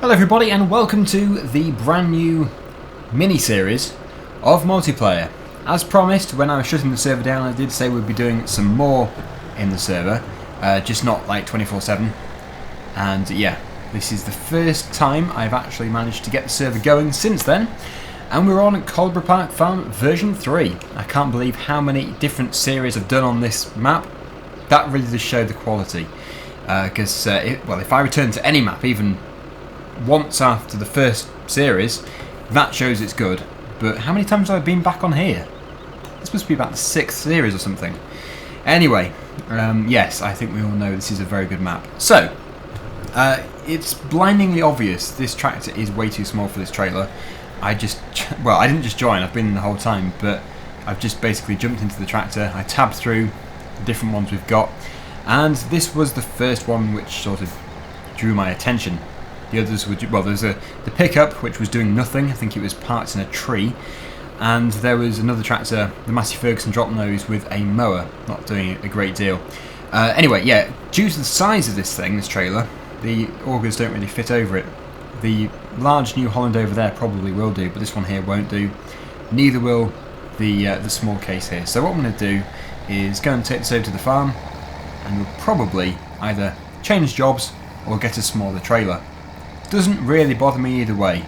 Hello everybody and welcome to the brand new mini-series of multiplayer. As promised, when I was shutting the server down, I did say we'd be doing some more in the server, just not like 24/7. And yeah, this is the first time I've actually managed to get the server going since then. And we're on Coldborough Park Farm version 3. I can't believe how many different series I've done on this map. That really does show the quality. Because, if I return to any map, even once after the first series, that shows it's good. But how many times have I been back on here? This must be about the 6th series or something. Anyway, yes, I think we all know this is a very good map. So, it's blindingly obvious this tractor is way too small for this trailer. I didn't just join, I've been in the whole time, but I've just basically jumped into the tractor. I tabbed through the different ones we've got, and this was the first one which sort of drew my attention. The others were, well, there's the pickup, which was doing nothing. I think it was parked in a tree. And there was another tractor, the Massey Ferguson drop nose, with a mower, not doing a great deal. Anyway, yeah, due to the size of this thing, this trailer, the augers don't really fit over it. The large New Holland over there probably will do, but this one here won't do. Neither will the small case here. So what I'm going to do is go and take this over to the farm, and we'll probably either change jobs or get a smaller trailer. Doesn't really bother me either way,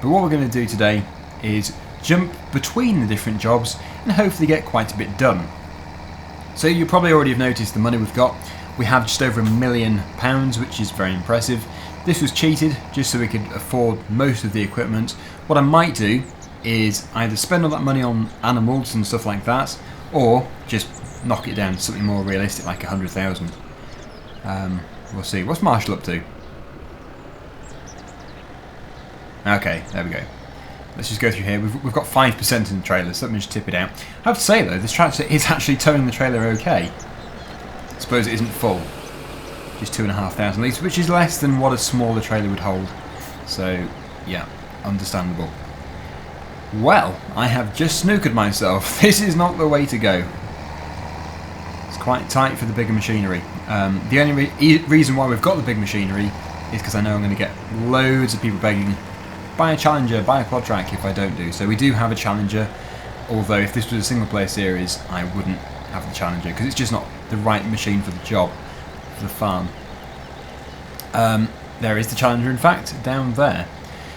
but what we're going to do today is jump between the different jobs and hopefully get quite a bit done. So you probably already have noticed the money we've got. We have just over £1 million, which is very impressive. This was cheated just so we could afford most of the equipment. What I might do is either spend all that money on animals and stuff like that, or just knock it down to something more realistic like 100,000. We'll see. What's Marshall up to? Okay, there we go. Let's just go through here. We've got 5% in the trailer, so let me just tip it out. I have to say though, this tractor is actually towing the trailer okay. I suppose it isn't full. Just 2,500 litres, which is less than what a smaller trailer would hold. So, yeah, understandable. Well, I have just snookered myself. This is not the way to go. It's quite tight for the bigger machinery. The only reason why we've got the big machinery is because I know I'm going to get loads of people begging, buy a Challenger, buy a quad track if I don't do. So we do have a Challenger, although if this was a single player series I wouldn't have the Challenger because it's just not the right machine for the job, for the farm. There is the Challenger in fact, down there.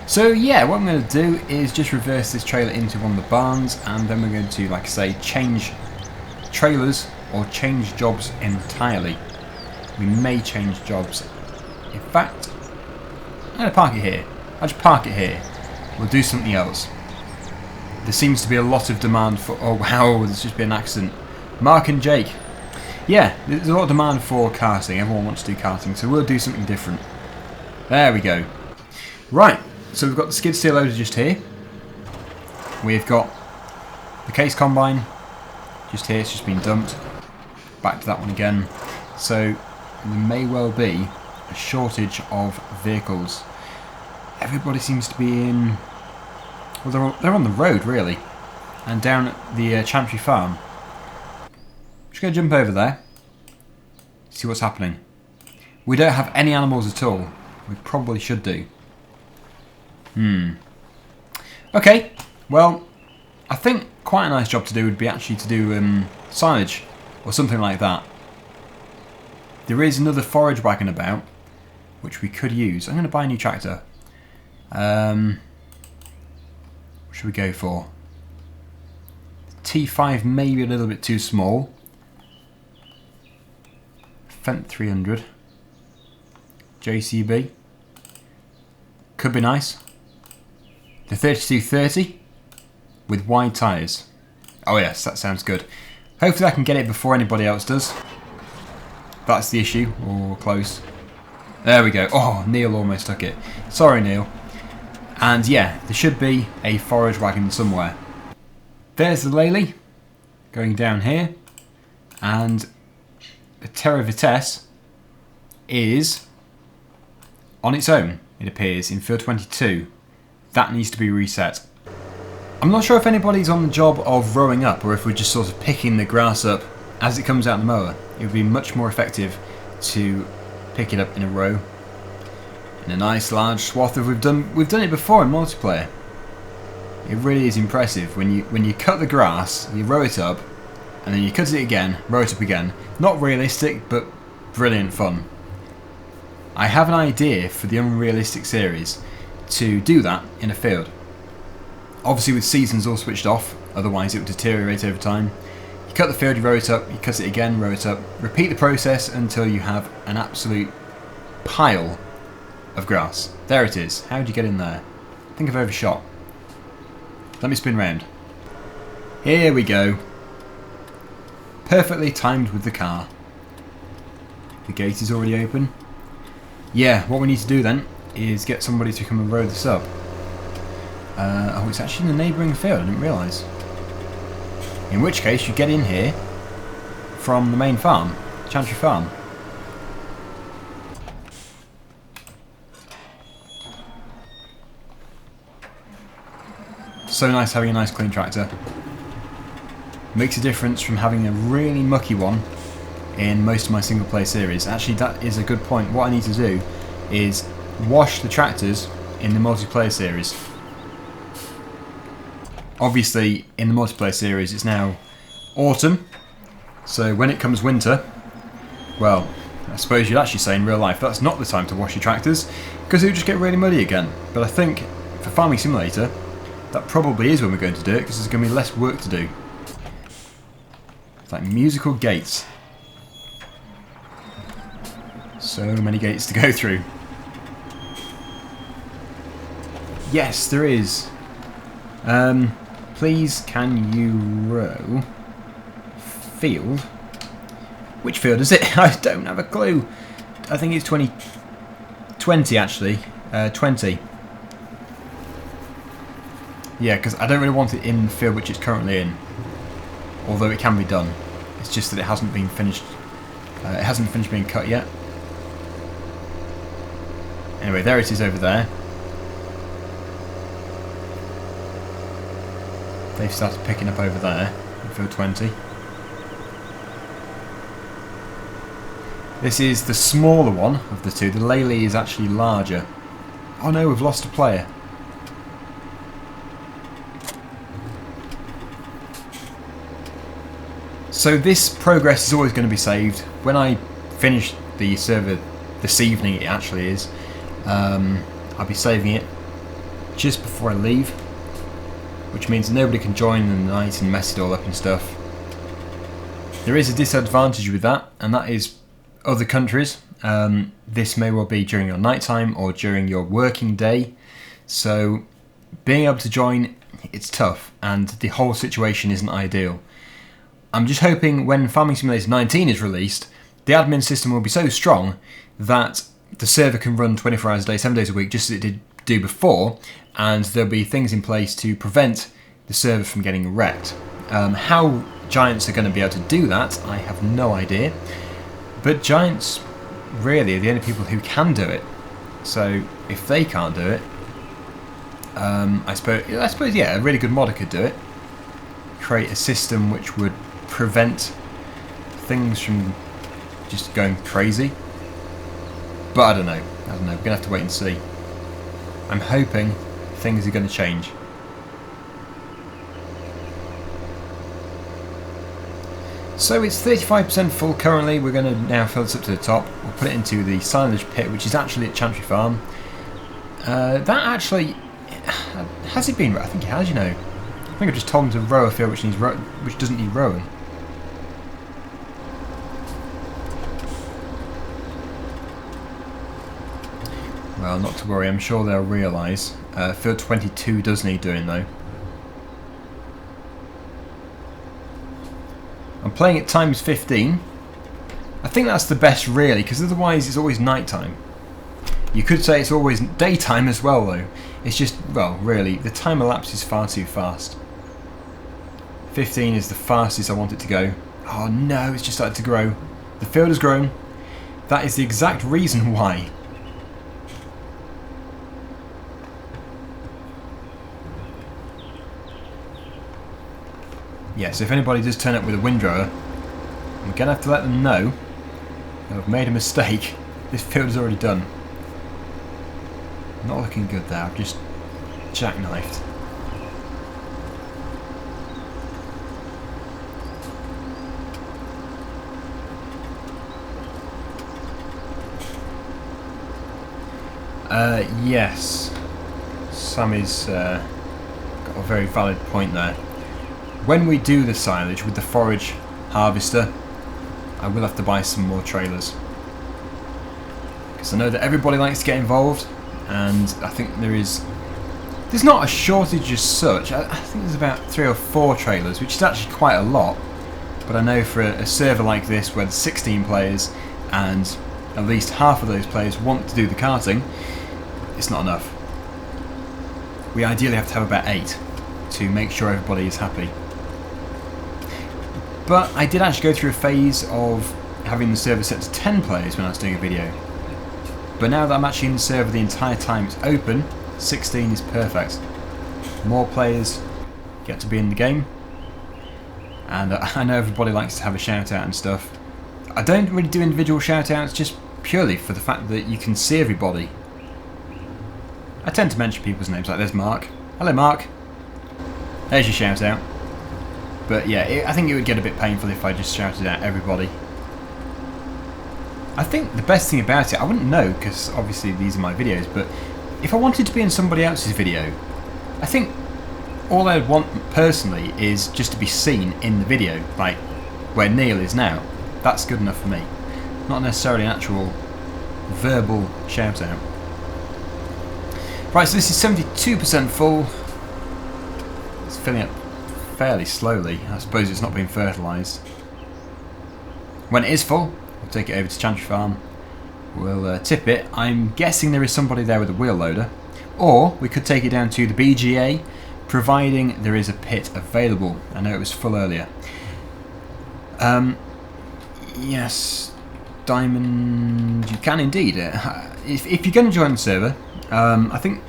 So yeah, what I'm going to do is just reverse this trailer into one of the barns, and then we're going to, like I say, change trailers or change jobs entirely. We may change jobs. In fact, I'm going to park it here. I'll just park it here. We'll do something else. There seems to be a lot of demand for... Oh wow, there's just been an accident. Mark and Jake. Yeah, there's a lot of demand for karting. Everyone wants to do karting, so we'll do something different. There we go. Right, so we've got the skid steer loader just here. We've got the case combine just here. It's just been dumped. Back to that one again. So there may well be a shortage of vehicles. Everybody seems to be in... Well, they're on the road, really. And down at the Chantry Farm. Just going to jump over there. See what's happening. We don't have any animals at all. We probably should do. Okay, well, I think quite a nice job to do would be actually to do silage or something like that. There is another forage wagon about, which we could use. I'm going to buy a new tractor. What should we go for? T5 may be a little bit too small. Fendt 300. JCB. Could be nice. The 3230 with wide tyres. Oh yes, that sounds good. Hopefully I can get it before anybody else does. That's the issue, or close. There we go. Oh, Neil almost took it. Sorry, Neil. And yeah, there should be a forage wagon somewhere. There's the Lely going down here, and the Terra Vitesse is on its own, it appears, in field 22. That needs to be reset. I'm not sure if anybody's on the job of rowing up, or if we're just sort of picking the grass up as it comes out the mower. It would be much more effective to pick it up in a row. in a nice large swath of. We've done it before in multiplayer. It really is impressive when you cut the grass, you row it up, and then you cut it again, row it up again. Not realistic, but brilliant fun. I have an idea for the unrealistic series to do that in a field. Obviously with seasons all switched off, otherwise it would deteriorate over time. You cut the field, you row it up, you cut it again, row it up. Repeat the process until you have an absolute pile of grass. There it is. How did you get in there? I think I've overshot. Let me spin round. Here we go. Perfectly timed with the car. The gate is already open. Yeah, what we need to do then is get somebody to come and row this up. Oh, it's actually in the neighbouring field, I didn't realise. In which case, you get in here from the main farm, Chantry Farm. So nice having a nice clean tractor. Makes a difference from having a really mucky one in most of my single player series. Actually, that is a good point. What I need to do is wash the tractors in the multiplayer series. Obviously, in the multiplayer series, it's now autumn, so when it comes winter, well, I suppose you'd actually say in real life that's not the time to wash your tractors, because it would just get really muddy again. But I think for Farming Simulator, that probably is when we're going to do it, because there's going to be less work to do. It's like musical gates. So many gates to go through. Yes, there is. Please, can you row field? Which field is it? I don't have a clue. I think it's 20 actually. 20. Yeah, because I don't really want it in the field which it's currently in. Although it can be done. It's just that it hasn't been finished. It hasn't finished being cut yet. Anyway, there it is over there. They've started picking up over there in field 20. This is the smaller one of the two. The Lely is actually larger. Oh no, we've lost a player. So this progress is always going to be saved. When I finish the server this evening, it actually is, I'll be saving it just before I leave, which means nobody can join in the night and mess it all up and stuff. There is a disadvantage with that, and that is other countries. This may well be during your nighttime or during your working day, so being able to join, it's tough, and the whole situation isn't ideal. I'm just hoping when Farming Simulator 19 is released, the admin system will be so strong that the server can run 24 hours a day, 7 days a week, just as it did do before, and there'll be things in place to prevent the server from getting wrecked. How Giants are going to be able to do that, I have no idea. But Giants really are the only people who can do it. So if they can't do it, I suppose yeah, a really good modder could do it. Create a system which would prevent things from just going crazy. But I don't know. We're going to have to wait and see. I'm hoping things are going to change. So it's 35% full currently. We're going to now fill this up to the top. We'll put it into the silage pit, which is actually at Chantry Farm. That actually... Has it been... I think it has, you know. I think I just told him to row a field which doesn't need rowing. Well, not to worry, I'm sure they'll realise. Field 22 does need doing though. I'm playing at times 15. I think that's the best really, because otherwise it's always night time. You could say it's always daytime as well though. It's just, well, really, the time elapse is far too fast. 15 is the fastest I want it to go. Oh no, it's just started to grow. The field has grown. That is the exact reason why. Yes, if anybody does turn up with a windrower, I'm going to have to let them know that I've made a mistake. This field is already done. Not looking good there. I've just jackknifed. Yes. Sammy's got a very valid point there. When we do the silage with the forage harvester, I will have to buy some more trailers. Because I know that everybody likes to get involved, and I think there's not a shortage as such. I think there's about 3 or 4 trailers, which is actually quite a lot. But I know for a server like this, where there's 16 players, and at least half of those players want to do the karting, it's not enough. We ideally have to have about 8 to make sure everybody is happy. But I did actually go through a phase of having the server set to 10 players when I was doing a video. But now that I'm actually in the server the entire time it's open, 16 is perfect. More players get to be in the game. And I know everybody likes to have a shout out and stuff. I don't really do individual shout outs just purely for the fact that you can see everybody. I tend to mention people's names, like there's Mark. Hello Mark. There's your shout out. But yeah, I think it would get a bit painful if I just shouted out everybody. I think the best thing about it, I wouldn't know because obviously these are my videos, but if I wanted to be in somebody else's video, I think all I'd want personally is just to be seen in the video, like where Neil is now. That's good enough for me. Not necessarily an actual verbal shout out. Right, so this is 72% full. It's filling up fairly slowly. I suppose it's not been fertilised. When it is full, we'll take it over to Chantry Farm. We'll tip it. I'm guessing there is somebody there with a wheel loader. Or we could take it down to the BGA, providing there is a pit available. I know it was full earlier. Yes, Diamond, you can indeed. If you're going to join the server, I think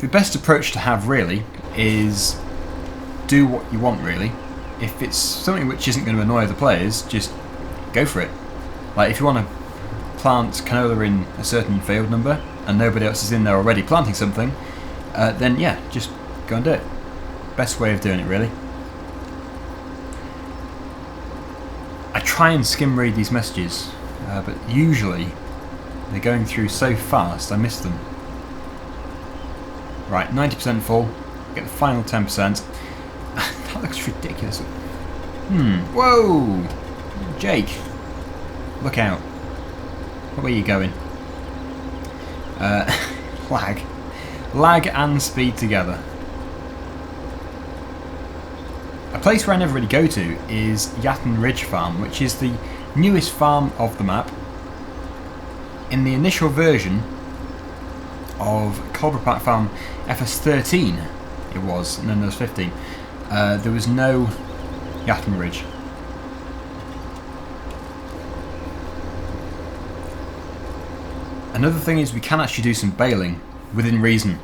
the best approach to have really is do what you want really. If it's something which isn't going to annoy the players, just go for it. Like if you want to plant canola in a certain field number and nobody else is in there already planting something, then yeah, just go and do it. Best way of doing it really. I try and skim read these messages, but usually they're going through so fast I miss them. Right, 90% full. Get the final 10%. That looks ridiculous. Whoa! Jake! Look out. Where are you going? Lag. Lag and speed together. A place where I never really go to is Yatton Ridge Farm, which is the newest farm of the map. In the initial version of Coldborough Park Farm FS13, it was, and then there was 15, there was no Yatton Ridge. Another thing is we can actually do some baling within reason.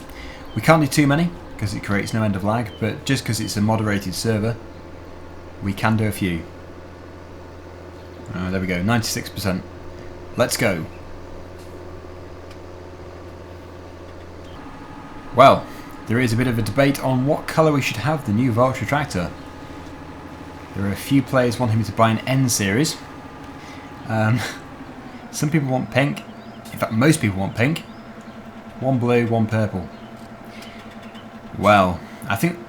We can't do too many because it creates no end of lag, but just because it's a moderated server, we can do a few. There we go, 96%. Let's go. Well, there is a bit of a debate on what colour we should have the new Vulture tractor. There are a few players wanting me to buy an N series. Some people want pink. In fact, most people want pink. One blue, one purple. Well, I think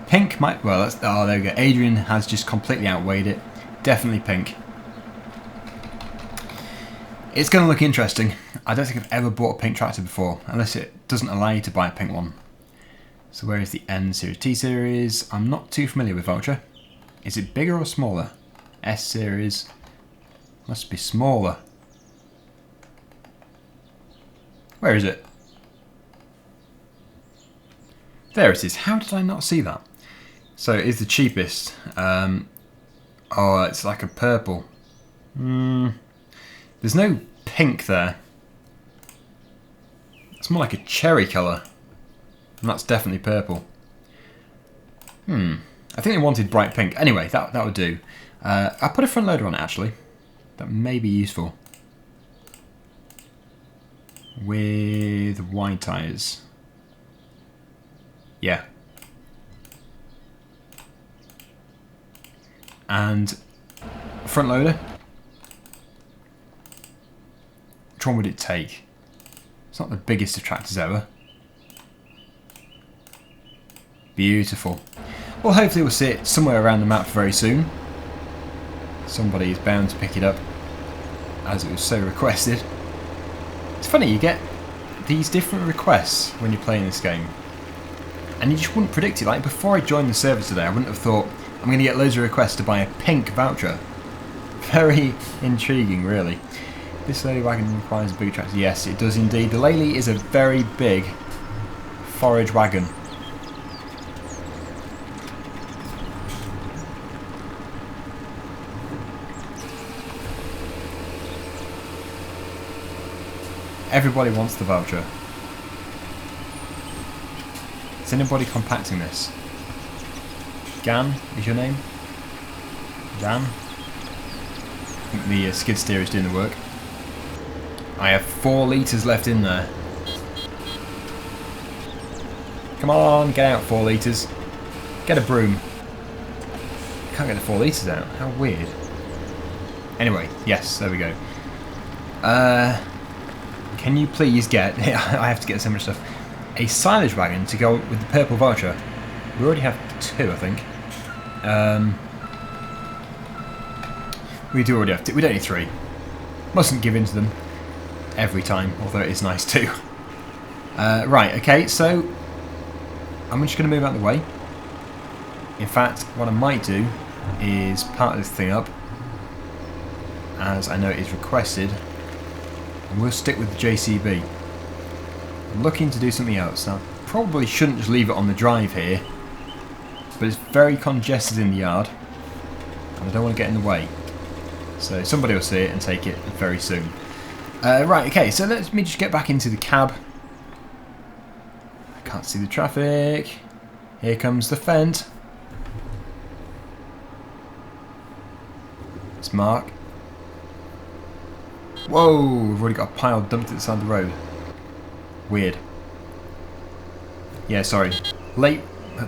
pink might... Well, that's, oh, there we go. Adrian has just completely outweighed it. Definitely pink. It's going to look interesting. I don't think I've ever bought a pink tractor before, unless it doesn't allow you to buy a pink one. So where is the N series? T series, I'm not too familiar with Vulture. Is it bigger or smaller? S series, must be smaller. Where is it? There it is. How did I not see that? So it is the cheapest. Oh, it's like a purple. There's no pink there. It's more like a cherry colour. And that's definitely purple. I think they wanted bright pink. Anyway, that would do. I'll put a front loader on it actually. That may be useful. with wide tyres. Yeah. And front loader. Which one would it take? It's not the biggest of tractors ever. Beautiful. Well, hopefully we'll see it somewhere around the map very soon. Somebody is bound to pick it up, as it was so requested. It's funny, you get these different requests when you're playing this game, and you just wouldn't predict it. Like, before I joined the server today, I wouldn't have thought I'm going to get loads of requests to buy a pink voucher. Very intriguing, really. This lady wagon requires a big tractor. Yes, it does indeed. The Lely is a very big forage wagon. Everybody wants the voucher. Is anybody compacting this? Gan is your name? Dan? I think the skid steer is doing the work. I have 4 litres left in there. Come on, get out 4 litres. Get a broom. Can't get the 4 litres out. How weird. Anyway, yes, there we go. Can you please get, I have to get so much stuff, a silage wagon to go with the purple voucher? We already have 2, I think. We do already have 2. We don't need 3. Mustn't give in to them every time, although it is nice too. Right, okay, so I'm just going to move out of the way. In fact, what I might do is part this thing up, as I know it is requested, and we'll stick with the JCB. I'm looking to do something else. Now, probably shouldn't just leave it on the drive here, but it's very congested in the yard, and I don't want to get in the way. So somebody will see it and take it very soon. Right, okay, so let me just get back into the cab. I can't see the traffic. Here comes the Fendt. It's Mark. Whoa, we've already got a pile dumped at the side of the road. Weird. Yeah, sorry. Late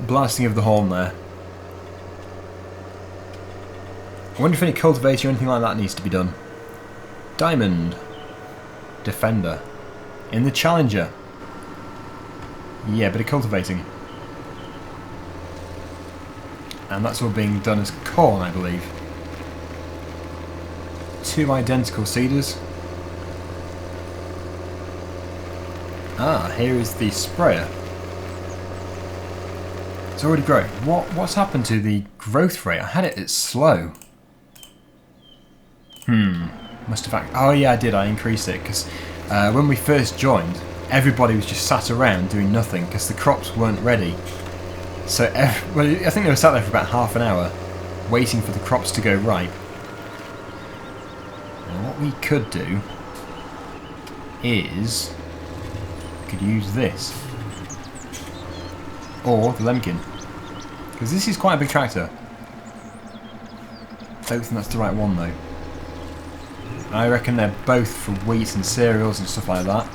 blasting of the horn there. I wonder if any cultivation or anything like that needs to be done. Diamond. Defender. In the Challenger. Yeah, bit of cultivating. And that's all being done as corn, I believe. 2 identical seeders. Ah, here is the sprayer. It's already growing. What's happened to the growth rate? I had it at slow. Must have... Oh yeah, I did. I increased it because when we first joined, everybody was just sat around doing nothing because the crops weren't ready. So, well, I think they were sat there for about half an hour waiting for the crops to go ripe. Now, what we could do is... we could use this. Or the Lemkin. Because this is quite a big tractor. Don't think that's the right one though. I reckon they're both for wheat and cereals and stuff like that.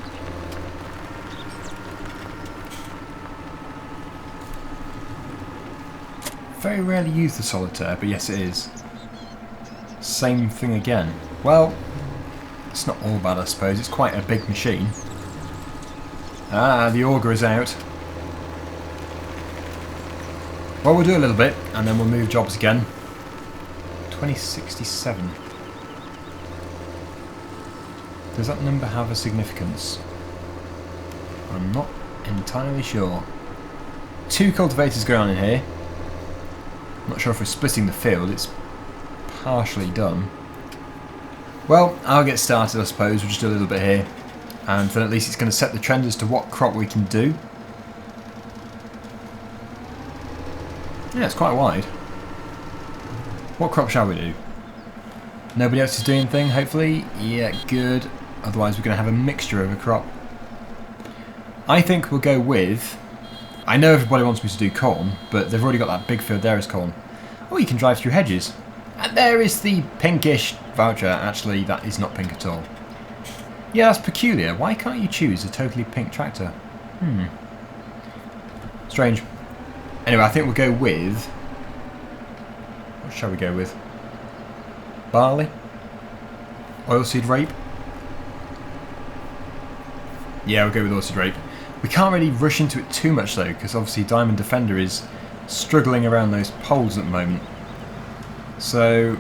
Very rarely use the solitaire, but yes it is. Same thing again. Well, it's not all bad I suppose, it's quite a big machine. Ah, the auger is out. Well, we'll do a little bit, and then we'll move jobs again. 2067. Does that number have a significance? I'm not entirely sure. 2 cultivators going on in here. I'm not sure if we're splitting the field, it's partially done. Well, I'll get started I suppose, we'll just do a little bit here. And then at least it's going to set the trend as to what crop we can do. Yeah, it's quite wide. What crop shall we do? Nobody else is doing anything, hopefully? Yeah, good. Otherwise we're going to have a mixture of a crop. I think we'll go with... I know everybody wants me to do corn, but they've already got that big field there as corn. Oh, you can drive through hedges. And there is the pinkish voucher. Actually, that is not pink at all. Yeah, that's peculiar. Why can't you choose a totally pink tractor? Strange. Anyway, I think we'll go with... What shall we go with? Barley? Oilseed rape? Yeah, we'll go with oilseed rape. We can't really rush into it too much though, because obviously Diamond Defender is struggling around those poles at the moment. So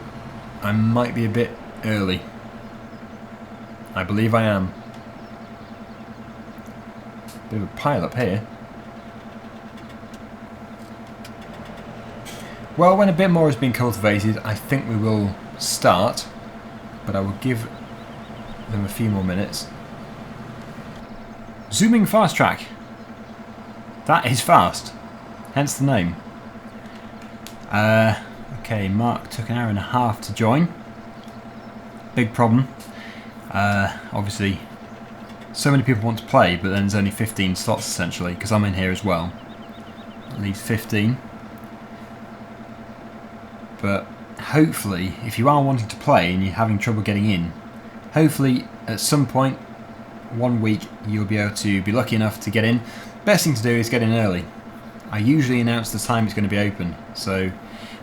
I might be a bit early. I believe I am. Bit of a pile up here. Well, when a bit more has been cultivated, I think we will start, but I will give them a few more minutes. Zooming fast track. That is fast, hence the name. Okay, Mark took an hour and a half to join. Big problem. Obviously, so many people want to play, but then there's only 15 slots essentially, because I'm in here as well. At least 15. But hopefully, if you are wanting to play and you're having trouble getting in, hopefully at some point, one week, you'll be able to be lucky enough to get in. Best thing to do is get in early. I usually announce the time it's going to be open, so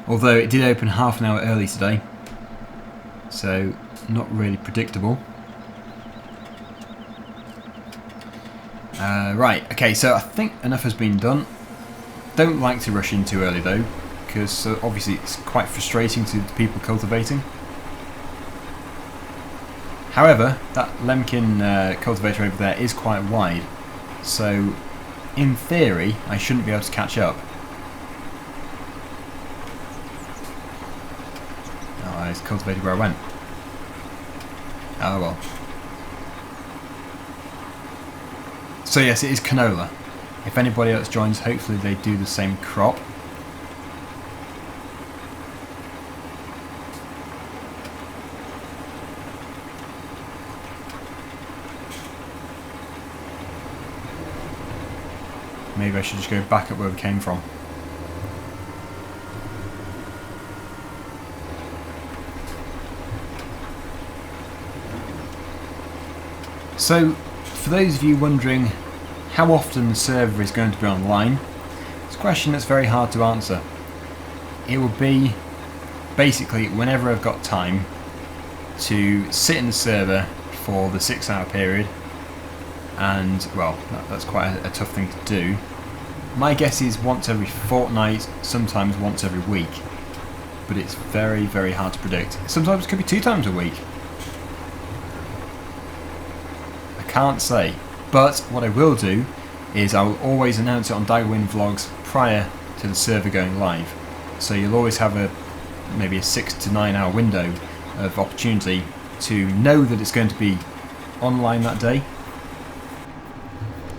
although it did open half an hour early today, so not really predictable. Right, okay, so I think enough has been done. Don't like to rush in too early though, because obviously it's quite frustrating to the people cultivating. However, that Lemkin cultivator over there is quite wide, so in theory I shouldn't be able to catch up. Oh, it's cultivated where I went. Oh well. So yes, it is canola. If anybody else joins, hopefully they do the same crop. Maybe I should just go back up where we came from. So, for those of you wondering how often the server is going to be online, it's a question that's very hard to answer. It will be basically whenever I've got time to sit in the server for the 6-hour period, and well, that's quite a tough thing to do. My guess is once every fortnight, sometimes once every week, but it's very, very hard to predict. Sometimes it could be 2 times a week. I can't say, but what I will do is I will always announce it on Daggerwin Vlogs prior to the server going live, so you'll always have maybe a 6 to 9 hour window of opportunity to know that it's going to be online that day,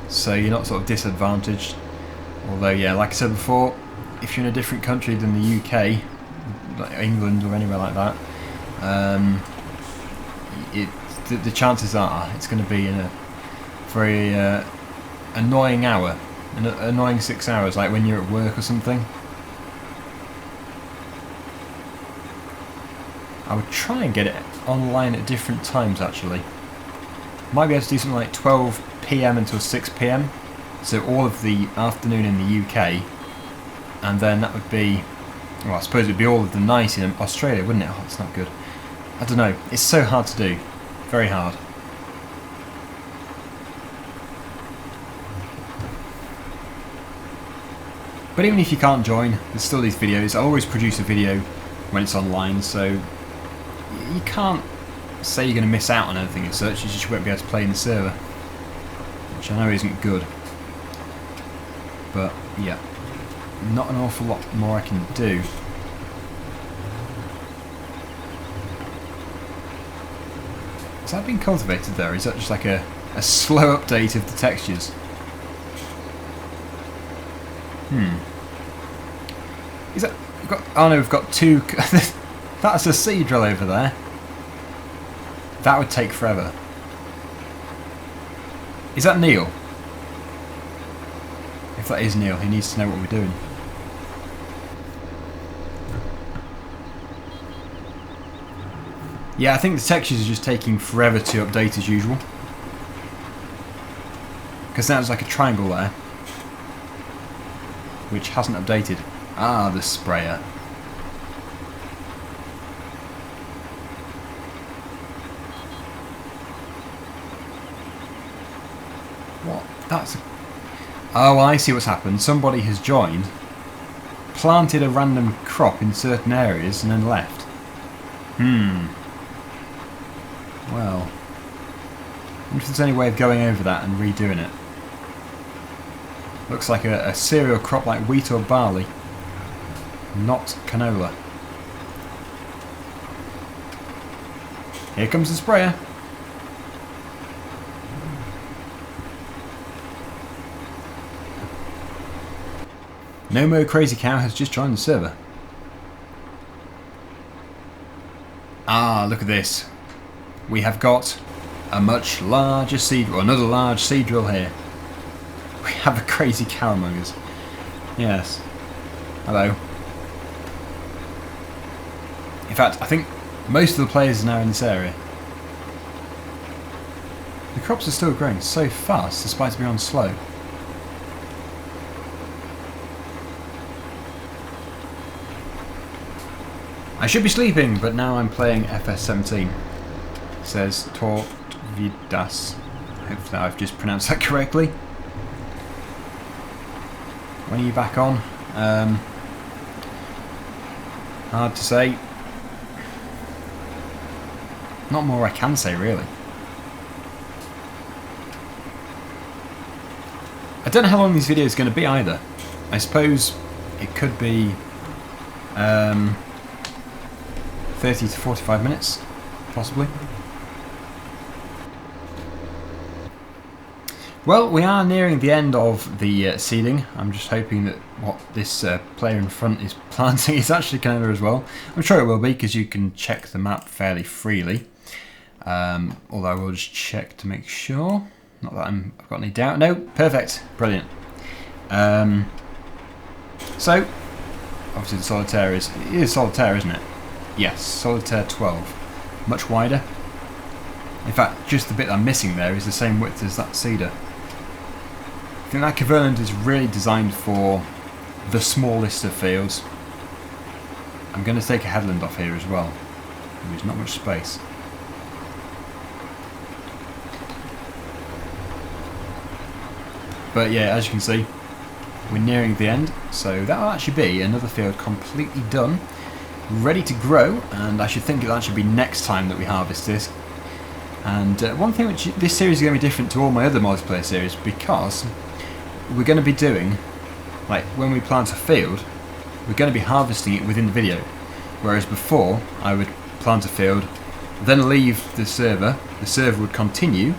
so you're not sort of disadvantaged. Although, yeah, like I said before, if you're in a different country than the UK, like England or anywhere like that, the chances are it's going to be in a very annoying hour, an annoying 6 hours, like when you're at work or something. I would try and get it online at different times actually. Might be able to do something like 12 PM until 6 PM. So all of the afternoon in the UK, and then that would be, well, I suppose it would be all of the night in Australia, wouldn't it? Oh, it's not good. I don't know. It's so hard to do. Very hard. But even if you can't join, there's still these videos. I always produce a video when it's online, so you can't say you're going to miss out on anything as such. You just won't be able to play in the server, which I know isn't good. But yeah, not an awful lot more I can do. Has that been cultivated there? Is that just like a slow update of the textures? Is that... We've got, oh no, we've got 2... That's a seed drill over there. That would take forever. Is that Neil? If that is Neil, he needs to know what we're doing. Yeah, I think the textures are just taking forever to update as usual. Because now there's like a triangle there, which hasn't updated. Ah, the sprayer. What? That's... Oh, I see what's happened. Somebody has joined, planted a random crop in certain areas, and then left. Well, I wonder if there's any way of going over that and redoing it. Looks like a cereal crop like wheat or barley, not canola. Here comes the sprayer. No Mo Crazy Cow has just joined the server. Ah, look at this. We have got a much larger seed, or another large seed drill here. We have a crazy cow among us. Yes. Hello. In fact, I think most of the players are now in this area. The crops are still growing so fast despite being on slow. I should be sleeping, but now I'm playing FS17. It says Tort Vidas. Hopefully I've just pronounced that correctly. When are you back on? Hard to say. Not more I can say, really. I don't know how long this video is going to be either. I suppose it could be 30 to 45 minutes, possibly. Well, we are nearing the end of the seeding. I'm just hoping that what this player in front is planting is actually canola as well. I'm sure it will be, because you can check the map fairly freely. Although I will just check to make sure. Not that I've got any doubt. No, perfect, brilliant. So, obviously the solitaire it is solitaire, isn't it? Yes, solitaire 12. Much wider. In fact, just the bit I'm missing there is the same width as that cedar. I think that Coverland is really designed for the smallest of fields. I'm going to take a headland off here as well. There's not much space. But yeah, as you can see, we're nearing the end, so that'll actually be another field completely done, ready to grow, and I should think it'll actually be next time that we harvest this. And one thing which this series is going to be different to all my other multiplayer series, because we're going to be doing, like when we plant a field, we're going to be harvesting it within the video, whereas before I would plant a field, then leave the server would continue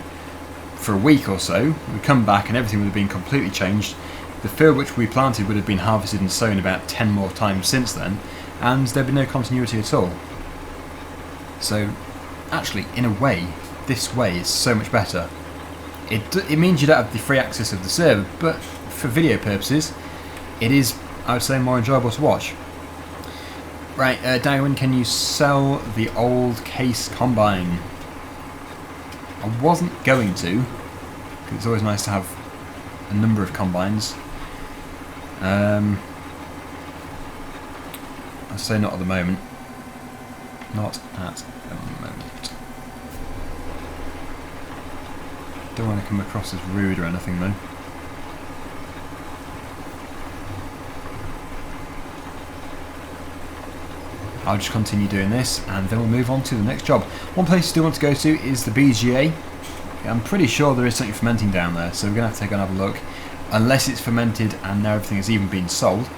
for a week or so, we'd come back and everything would have been completely changed. The field which we planted would have been harvested and sown about 10 more times since then, and there'd be no continuity at all. So actually, in a way, this way is so much better. It means you don't have the free access of the server, but for video purposes, it is, I would say, more enjoyable to watch. Right, Daggerwin, can you sell the old case combine? I wasn't going to, because it's always nice to have a number of combines. I'd say not at the moment. Not at the moment. Don't want to come across as rude or anything though. I'll just continue doing this and then we'll move on to the next job. One place I still want to go to is the BGA. I'm pretty sure there is something fermenting down there, so we're going to have to take another look. Unless it's fermented and now everything has even been sold.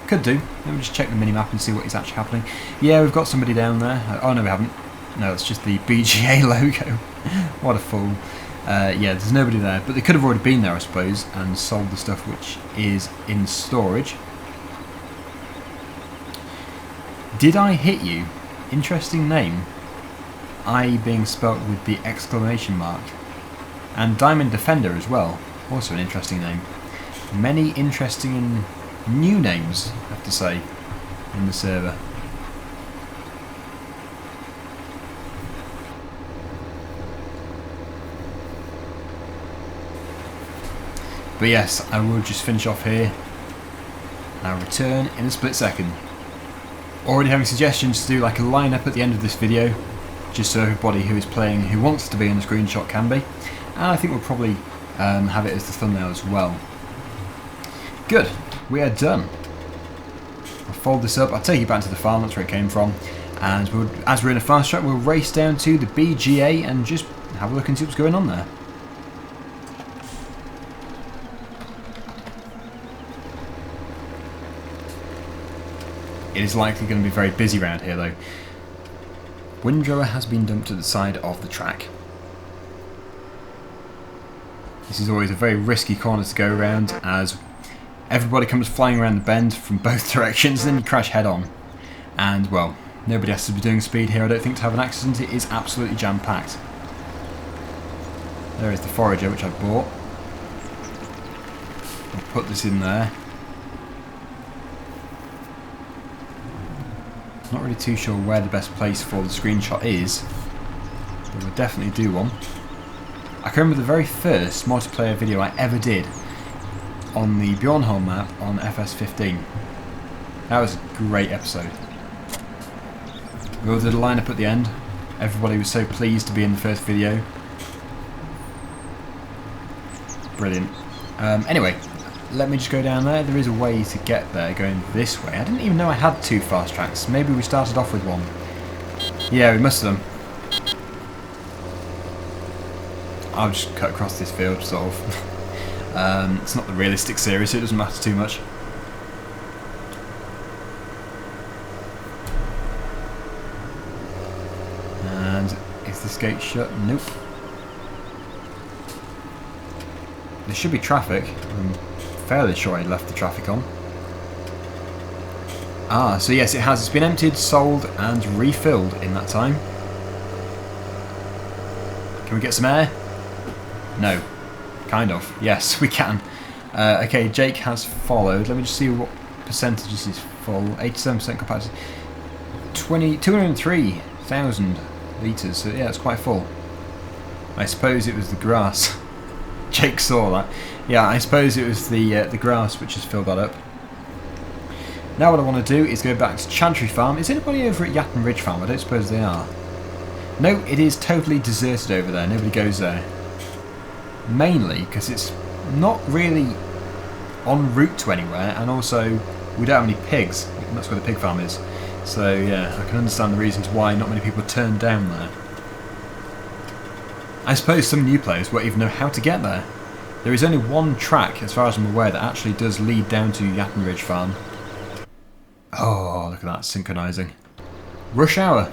Could do. Let me just check the minimap and see what is actually happening. Yeah, we've got somebody down there. Oh no, we haven't. No, it's just the BGA logo. What a fool. Yeah, there's nobody there, but they could have already been there, I suppose, and sold the stuff which is in storage. Did I hit you? Interesting name. I being spelt with the exclamation mark. And Diamond Defender as well. Also an interesting name. Many interesting and new names, I have to say, in the server. But yes, I will just finish off here. And I'll return in a split second. Already having suggestions to do like a lineup at the end of this video, just so everybody who is playing, who wants to be in the screenshot, can be. And I think we'll probably have it as the thumbnail as well. Good, we are done. I'll fold this up, I'll take you back to the farm, that's where it came from. And as we're in a fast track, we'll race down to the BGA and just have a look and see what's going on there. It is likely going to be very busy around here though. Windrower has been dumped at the side of the track. This is always a very risky corner to go around, as everybody comes flying around the bend from both directions, and then you crash head on. And well, nobody has to be doing speed here, I don't think, to have an accident. It is absolutely jam-packed. There is the forager, which I bought. I'll put this in there. Not really too sure where the best place for the screenshot is, but we'll definitely do one. I can remember the very first multiplayer video I ever did on the Bjornholm map on FS15. That was a great episode. We all did a lineup at the end. Everybody was so pleased to be in the first video. Brilliant. Anyway, let me just go down there. There is a way to get there going this way. I didn't even know I had two fast tracks. Maybe we started off with one. Yeah, we must have done. I'll just cut across this field, sort of. It's not the realistic series, so it doesn't matter too much. And is this gate shut? Nope. There should be traffic. I'm fairly sure I left the traffic on. Ah, so yes, it has. It's been emptied, sold, and refilled in that time. Can we get some air? No. Kind of. Yes, we can. Okay, Jake has followed. Let me just see what percentages is full. 87% capacity. 203,000 litres. So yeah, it's quite full. I suppose it was the grass. Jake saw that. Yeah, I suppose it was the grass which has filled that up. Now what I want to do is go back to Chantry Farm. Is anybody over at Yatton Ridge Farm? I don't suppose they are. No, it is totally deserted over there. Nobody goes there. Mainly because it's not really en route to anywhere, and also we don't have any pigs. And that's where the pig farm is. So yeah, I can understand the reasons why not many people turn down there. I suppose some new players won't even know how to get there. There is only one track, as far as I'm aware, that actually does lead down to Yatton Ridge Farm. Oh, look at that, synchronising. Rush hour.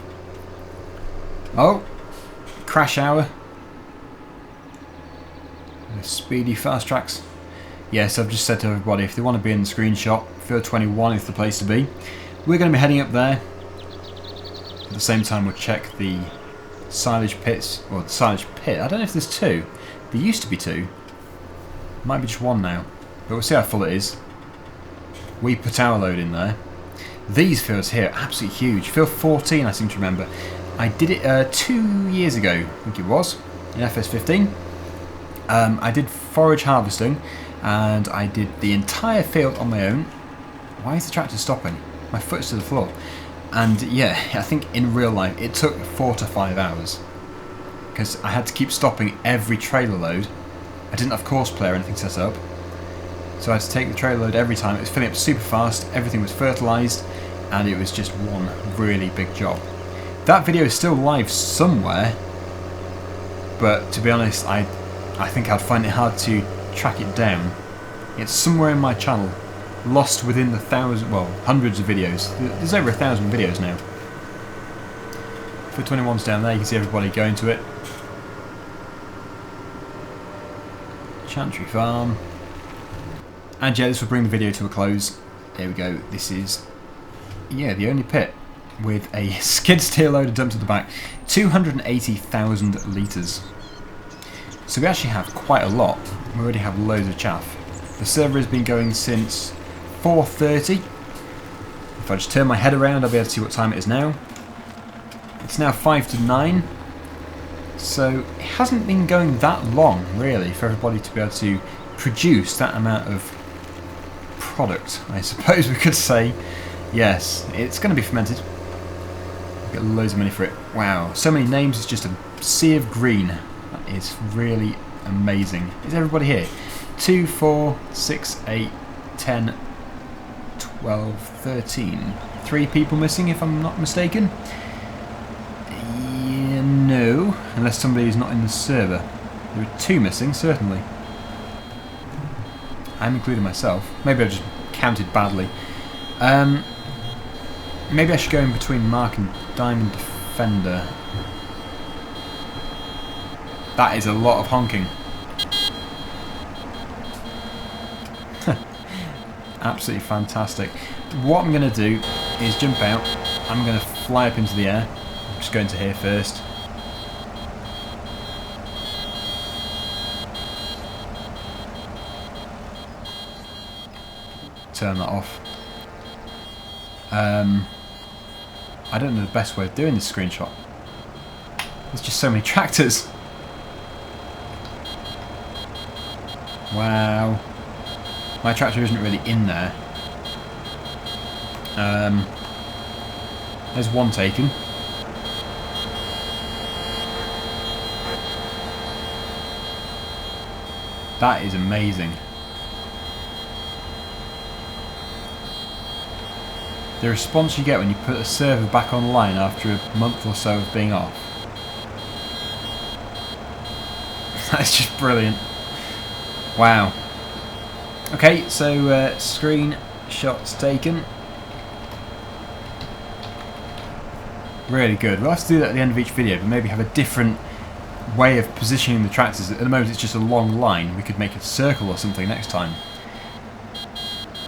Oh, crash hour. Speedy fast tracks. Yes, I've just said to everybody, if they want to be in the screenshot, Field 21 is the place to be. We're going to be heading up there. At the same time, we'll check the silage pits, or the silage pit. I don't know if there's two. There used to be two. Might be just one now. But we'll see how full it is. We put our load in there. These fields here are absolutely huge. Field 14, I seem to remember. I did it 2 years ago, I think it was, in FS15. I did forage harvesting, and I did the entire field on my own. Why is the tractor stopping? My foot's to the floor. And yeah, I think in real life it took 4 to 5 hours. Because I had to keep stopping every trailer load. I didn't have course player or anything set up. So I had to take the trailer load every time. It was filling up super fast, everything was fertilised, and it was just one really big job. That video is still live somewhere, but to be honest, I think I'd find it hard to track it down. It's somewhere in my channel, lost within the hundreds of videos. There's over 1,000 videos now. For 21's down there, you can see everybody going to it. Chantry Farm. And yeah, this will bring the video to a close. There we go. This is, yeah, the only pit with a skid steer loader dumped at the back. 280,000 litres. So we actually have quite a lot. We already have loads of chaff. The server has been going since 4:30. If I just turn my head around, I'll be able to see what time it is now. It's now 5 to 9. So it hasn't been going that long, really, for everybody to be able to produce that amount of product, I suppose we could say. Yes, it's going to be fermented. Get loads of money for it. Wow, so many names, it's just a sea of green. That is really amazing. Is everybody here? 2, 4, 6, 8, 10, 12, 13. 3 people missing if I'm not mistaken. Yeah, no, unless somebody is not in the server. There are 2 missing, certainly. I'm including myself. Maybe I've just counted badly. Maybe I should go in between Mark and Diamond Defender. That is a lot of honking. Absolutely fantastic. What I'm going to do is jump out. I'm going to fly up into the air. I'm just going to here first. Turn that off. I don't know the best way of doing this screenshot. There's just so many tractors. Wow. My tractor isn't really in there. There's one taken. That is amazing. The response you get when you put a server back online after a month or so of being off. That's just brilliant. Wow. Okay, so screenshots taken. Really good. We'll have to do that at the end of each video, but maybe have a different way of positioning the tractors. At the moment it's just a long line. We could make a circle or something next time.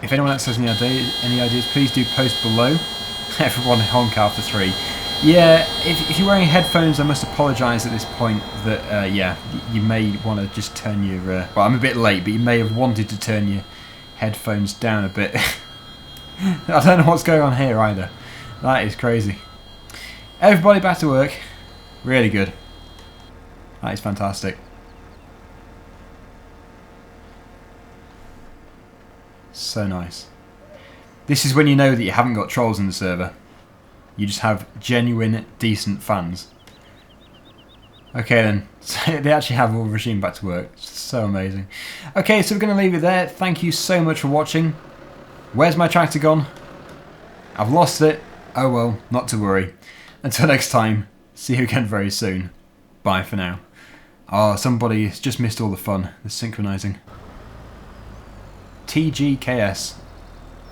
If anyone else has any ideas, please do post below. Everyone honk after 3. Yeah, if you're wearing headphones, I must apologise at this point that, yeah, you may want to just turn your... well, I'm a bit late, but you may have wanted to turn your headphones down a bit. I don't know what's going on here either. That is crazy. Everybody back to work. Really good. That is fantastic. So nice. This is when you know that you haven't got trolls in the server. You just have genuine, decent fans. Okay then, so they actually have all the regime back to work. It's so amazing. Okay, so we're going to leave it there. Thank you so much for watching. Where's my tractor gone? I've lost it. Oh well, not to worry. Until next time, see you again very soon. Bye for now. Oh, somebody has just missed all the fun. The synchronising. TGKS,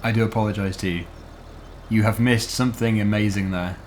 I do apologise to you. You have missed something amazing there.